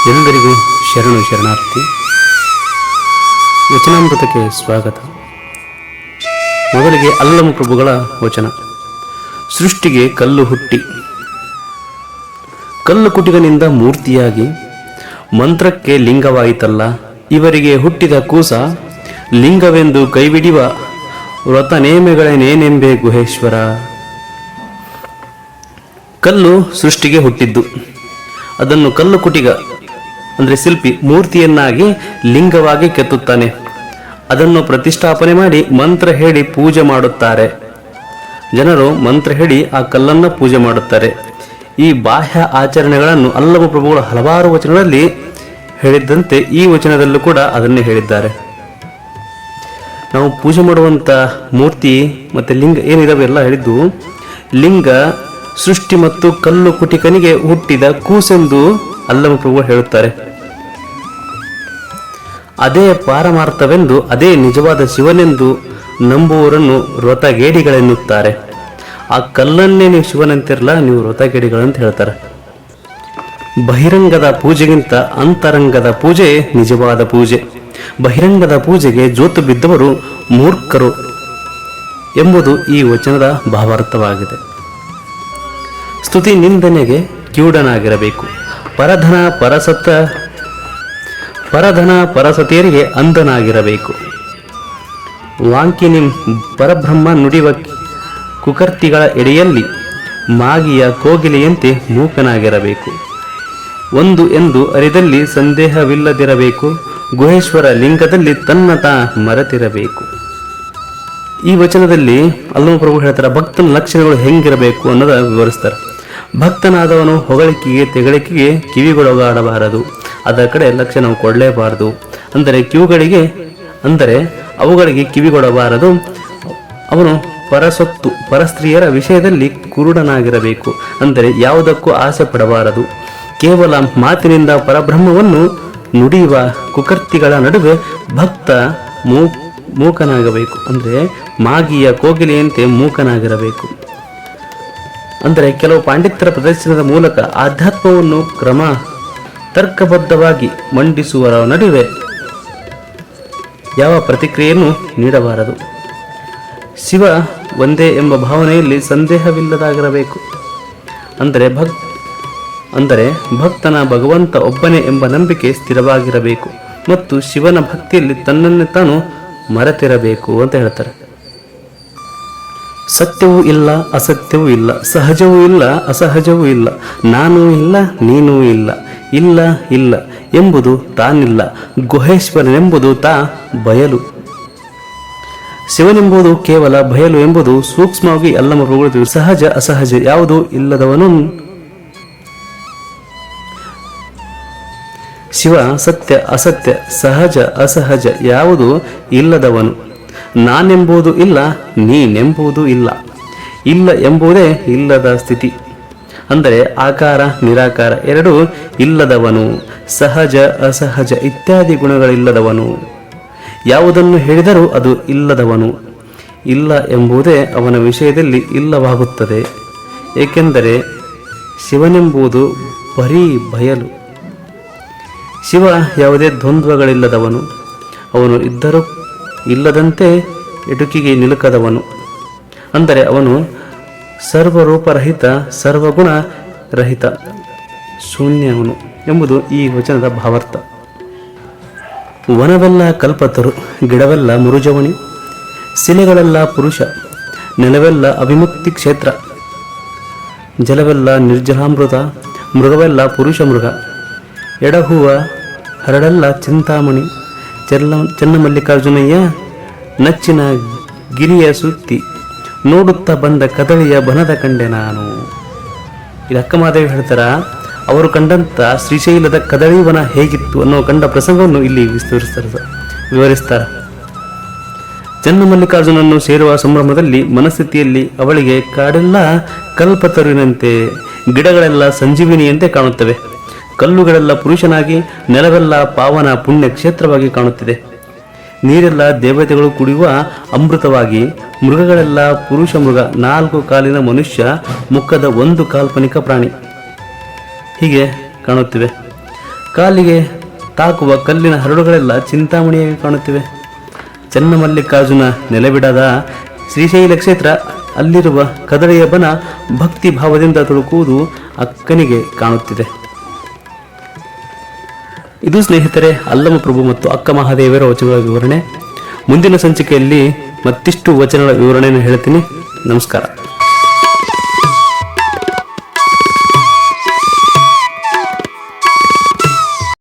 ಎಲ್ಲರಿಗೂ ಶರಣು ಶರಣಾರ್ಥಿ. ವಚನಾಮೃತಕ್ಕೆ ಸ್ವಾಗತ. ಮೊದಲಿಗೆ ಅಲ್ಲಮ ಪ್ರಭುಗಳ ವಚನ. ಸೃಷ್ಟಿಗೆ ಕಲ್ಲು ಹುಟ್ಟಿ ಕಲ್ಲು ಕುಟಿಗನಿಂದ ಮೂರ್ತಿಯಾಗಿ ಮಂತ್ರಕ್ಕೆ ಲಿಂಗವಾಯಿತಲ್ಲ. ಇವರಿಗೆ ಹುಟ್ಟಿದ ಕೂಸ ಲಿಂಗವೆಂದು ಕೈಬಿಡಿವ ವ್ರತ ನೇಮೆಗಳೇನೆಂಬೆ ಗುಹೇಶ್ವರ. ಕಲ್ಲು ಸೃಷ್ಟಿಗೆ ಹುಟ್ಟಿದ್ದು, ಅದನ್ನು ಕಲ್ಲು ಕುಟಿಗ ಅಂದರೆ ಶಿಲ್ಪಿ ಮೂರ್ತಿಯನ್ನಾಗಿ ಲಿಂಗವಾಗಿ ಕೆತ್ತುತ್ತಾನೆ. ಅದನ್ನು ಪ್ರತಿಷ್ಠಾಪನೆ ಮಾಡಿ ಮಂತ್ರ ಹೇಳಿ ಪೂಜೆ ಮಾಡುತ್ತಾರೆ. ಜನರು ಮಂತ್ರ ಹೇಳಿ ಆ ಕಲ್ಲನ್ನು ಪೂಜೆ ಮಾಡುತ್ತಾರೆ. ಈ ಬಾಹ್ಯ ಆಚರಣೆಗಳನ್ನು ಅಲ್ಲಮ ಪ್ರಭುಗಳು ಹಲವಾರು ವಚನಗಳಲ್ಲಿ ಹೇಳಿದ್ದಂತೆ ಈ ವಚನದಲ್ಲೂ ಕೂಡ ಅದನ್ನೇ ಹೇಳಿದ್ದಾರೆ. ನಾವು ಪೂಜೆ ಮಾಡುವಂಥ ಮೂರ್ತಿ ಮತ್ತು ಲಿಂಗ ಏನಿದಾವೆ ಎಲ್ಲ ಹೇಳಿದ್ದು, ಲಿಂಗ ಸೃಷ್ಟಿ ಮತ್ತು ಕಲ್ಲು ಕುಟಿಕನಿಗೆ ಹುಟ್ಟಿದ ಕೂಸೆಂದು ಅಲ್ಲಮ ಪ್ರಭು ಹೇಳುತ್ತಾರೆ. ಅದೇ ಪಾರಮಾರ್ಥವೆಂದು, ಅದೇ ನಿಜವಾದ ಶಿವನೆಂದು ನಂಬುವವರನ್ನು ವ್ರತಗೇಡಿಗಳೆನ್ನುತ್ತಾರೆ. ಆ ಕಲ್ಲನ್ನೇ ನೀವು ಶಿವನಂತಿರಲ್ಲ, ನೀವು ವ್ರತಗೇಡಿಗಳಂತ ಹೇಳ್ತಾರೆ. ಬಹಿರಂಗದ ಪೂಜೆಗಿಂತ ಅಂತರಂಗದ ಪೂಜೆ ನಿಜವಾದ ಪೂಜೆ. ಬಹಿರಂಗದ ಪೂಜೆಗೆ ಜೋತು ಬಿದ್ದವರು ಮೂರ್ಖರು ಎಂಬುದು ಈ ವಚನದ ಭಾವಾರ್ಥವಾಗಿದೆ. ಸ್ತುತಿ ನಿಂದನೆಗೆ ಕಿವುಡನಾಗಿರಬೇಕು. ಪರಧನ ಪರಸತಿಯರಿಗೆ ಅಂಧನಾಗಿರಬೇಕು. ವಾಂಕಿನಿ ಪರಬ್ರಹ್ಮ ನುಡಿವ ಕುಕರ್ತಿಗಳ ಎಡೆಯಲ್ಲಿ ಮಾಗಿಯ ಕೋಗಿಲೆಯಂತೆ ಮೂಕನಾಗಿರಬೇಕು. ಒಂದು ಎಂದು ಅರಿದಲ್ಲಿ ಸಂದೇಹವಿಲ್ಲದಿರಬೇಕು. ಗುಹೇಶ್ವರ ಲಿಂಗದಲ್ಲಿ ತನ್ನ ತಾ ಮರೆತಿರಬೇಕು. ಈ ವಚನದಲ್ಲಿ ಅಲ್ಲಮ ಪ್ರಭು ಹೇಳ್ತಾರೆ, ಭಕ್ತನ ಲಕ್ಷಣಗಳು ಹೆಂಗಿರಬೇಕು ಅನ್ನೋದ ವಿವರಿಸ್ತಾರೆ. ಭಕ್ತನಾದವನು ಹೊಗಳಿಕೆಗೆ ತೆಗಳಿಕೆಗೆ ಕಿವಿಗೊಳಗಾಡಬಾರದು. ಅದರ ಕಡೆ ಲಕ್ಷ್ಯ ನಾವು ಕೊಡಲೇಬಾರದು. ಅವುಗಳಿಗೆ ಕಿವಿಗೊಡಬಾರದು. ಅವನು ಪರಸೊತ್ತು ಪರಸ್ತ್ರೀಯರ ವಿಷಯದಲ್ಲಿ ಕುರುಡನಾಗಿರಬೇಕು. ಅಂದರೆ ಯಾವುದಕ್ಕೂ ಆಸೆ ಪಡಬಾರದು. ಕೇವಲ ಮಾತಿನಿಂದ ಪರಬ್ರಹ್ಮವನ್ನು ನುಡಿಯುವ ಕುಕರ್ತಿಗಳ ನಡುವೆ ಭಕ್ತ ಮೂಕನಾಗಬೇಕು. ಅಂದರೆ ಮಾಗಿಯ ಕೋಗಿಲೆಯಂತೆ ಮೂಕನಾಗಿರಬೇಕು. ಅಂದರೆ ಕೆಲವು ಪಾಂಡಿತ್ಯರ ಪ್ರದರ್ಶನದ ಮೂಲಕ ಆಧ್ಯಾತ್ಮವನ್ನು ತರ್ಕಬದ್ಧವಾಗಿ ಮಂಡಿಸುವರ ನಡುವೆ ಯಾವ ಪ್ರತಿಕ್ರಿಯೆಯನ್ನು ನೀಡಬಾರದು. ಶಿವ ಒಂದೇ ಎಂಬ ಭಾವನೆಯಲ್ಲಿ ಸಂದೇಹವಿಲ್ಲದಾಗಿರಬೇಕು. ಅಂದರೆ ಭಕ್ತನ ಭಗವಂತ ಒಬ್ಬನೇ ಎಂಬ ನಂಬಿಕೆ ಸ್ಥಿರವಾಗಿರಬೇಕು ಮತ್ತು ಶಿವನ ಭಕ್ತಿಯಲ್ಲಿ ತನ್ನನ್ನೇ ತಾನು ಮರೆತಿರಬೇಕು ಅಂತ ಹೇಳ್ತಾರೆ. ಸತ್ಯವೂ ಇಲ್ಲ, ಅಸತ್ಯವೂ ಇಲ್ಲ, ಸಹಜವೂ ಇಲ್ಲ, ಅಸಹಜವೂ ಇಲ್ಲ, ನಾನೂ ಇಲ್ಲ, ನೀನೂ ಇಲ್ಲ, ಇಲ್ಲ ಇಲ್ಲ ಎಂಬುದು ತಾನಿಲ್ಲ. ಗುಹೇಶ್ವರನೆಂಬುದು ತಾ ಬಯಲು. ಶಿವನೆಂಬುದು ಕೇವಲ, ಬಯಲು ಎಂಬುದು ಸೂಕ್ಷ್ಮವಾಗಿ ಅಲ್ಲಮ ಪ್ರಭುಗಳು ಸಹಜ ಅಸಹಜ ಯಾವುದೂ ಇಲ್ಲದವನು ಶಿವ. ಸತ್ಯ ಅಸತ್ಯ ಸಹಜ ಅಸಹಜ ಯಾವುದೂ ಇಲ್ಲದವನು. ನಾನೆಂಬುದು ಇಲ್ಲ, ನೀನೆಂಬುದು ಇಲ್ಲ. ಇಲ್ಲ ಎಂಬುದೇ ಇಲ್ಲದ ಸ್ಥಿತಿ. ಅಂದರೆ ಆಕಾರ ನಿರಾಕಾರ ಎರಡೂ ಇಲ್ಲದವನು. ಸಹಜ ಅಸಹಜ ಇತ್ಯಾದಿ ಗುಣಗಳಿಲ್ಲದವನು. ಯಾವುದನ್ನು ಹೇಳಿದರೂ ಅದು ಇಲ್ಲದವನು. ಇಲ್ಲ ಎಂಬುದೇ ಅವನ ವಿಷಯದಲ್ಲಿ ಇಲ್ಲವಾಗುತ್ತದೆ. ಏಕೆಂದರೆ ಶಿವನೆಂಬುದು ಬರೀ ಬಯಲು. ಶಿವ ಯಾವುದೇ ದ್ವಂದ್ವಗಳಿಲ್ಲದವನು. ಅವನು ಇದ್ದರೂ ಇಲ್ಲದಂತೆ ಎಟುಕಿಗೆ ನಿಲುಕದವನು. ಅಂದರೆ ಅವನು ಸರ್ವರೂಪರಹಿತ, ಸರ್ವಗುಣ ರಹಿತ, ಶೂನ್ಯವನು ಎಂಬುದು ಈ ವಚನದ ಭಾವಾರ್ಥ. ವನವೆಲ್ಲ ಕಲ್ಪತರು, ಗಿಡವೆಲ್ಲ ಮುರುಜವಣಿ, ಶಿಲೆಗಳೆಲ್ಲ ಪುರುಷ, ನೆಲವೆಲ್ಲ ಅವಿಮುಕ್ತಿ ಕ್ಷೇತ್ರ, ಜಲವೆಲ್ಲ ನಿರ್ಜಲಾಮೃತ, ಮೃಗವೆಲ್ಲ ಪುರುಷ ಮೃಗ, ಎಡಹೂವ ಹರಡೆಲ್ಲ ಚಿಂತಾಮಣಿ, ಚನ್ನಮಲ್ಲಿಕಾರ್ಜುನಯ್ಯ ನಚ್ಚಿನ ಗಿರಿಯ ಸುತ್ತಿ, ನೋಡುತ್ತಾ ಬಂದ ಕದಳಿಯ ಬನದ ಕಂಡೆ ನಾನು. ಇದು ಅಕ್ಕಮಾದೇವಿ ಹೇಳ್ತಾರ, ಅವರು ಕಂಡಂತ ಶ್ರೀಶೈಲದ ಕದಳಿ ವನ ಹೇಗಿತ್ತು ಅನ್ನೋ ಕಂಡ ಪ್ರಸಂಗವನ್ನು ಇಲ್ಲಿ ವಿವರಿಸ್ತಾರೆ. ಚನ್ನಮಲ್ಲಿಕಾರ್ಜುನನ್ನು ಸೇರುವ ಸಂಭ್ರಮದಲ್ಲಿ ಮನಸ್ಥಿತಿಯಲ್ಲಿ ಅವಳಿಗೆ ಕಾಡೆಲ್ಲ ಕಲ್ಪತರುವಿನಂತೆ, ಗಿಡಗಳೆಲ್ಲ ಸಂಜೀವಿನಿಯಂತೆ ಕಾಣುತ್ತವೆ. ಕಲ್ಲುಗಳೆಲ್ಲ ಪುರುಷನಾಗಿ, ನೆಲವೆಲ್ಲ ಪಾವನ ಪುಣ್ಯ ಕ್ಷೇತ್ರವಾಗಿ ಕಾಣುತ್ತಿದೆ. ನೀರೆಲ್ಲ ದೇವತೆಗಳು ಕುಡಿಯುವ ಅಮೃತವಾಗಿ, ಮೃಗಗಳೆಲ್ಲ ಪುರುಷ ಮೃಗ, 4 ಕಾಲಿನ ಮನುಷ್ಯ, ಮುಖದ ಒಂದು ಕಾಲ್ಪನಿಕ ಪ್ರಾಣಿ ಹೀಗೆ ಕಾಣುತ್ತಿವೆ. ಕಾಲಿಗೆ ತಾಕುವ ಕಲ್ಲಿನ ಹರಳುಗಳೆಲ್ಲ ಚಿಂತಾಮಣಿಯಾಗಿ ಕಾಣುತ್ತಿವೆ. ಚನ್ನಮಲ್ಲಿಕಾರ್ಜುನ ನೆಲೆಬಿಡಾದ ಶ್ರೀಶೈಲ ಕ್ಷೇತ್ರ, ಅಲ್ಲಿರುವ ಕದಳೆಯ ಬನ ಭಕ್ತಿ ಭಾವದಿಂದ ತುಳುಕುವುದು ಅಕ್ಕನಿಗೆ ಕಾಣುತ್ತಿದೆ. ಇದು ಸ್ನೇಹಿತರೆ ಅಲ್ಲಮಪ್ರಭು ಮತ್ತು ಅಕ್ಕ ಮಹಾದೇವರ ವಚನಗಳ ವಿವರಣೆ. ಮುಂದಿನ ಸಂಚಿಕೆಯಲ್ಲಿ ಮತ್ತಿಷ್ಟು ವಚನಗಳ ವಿವರಣೆಯನ್ನು ಹೇಳ್ತೀನಿ. ನಮಸ್ಕಾರ.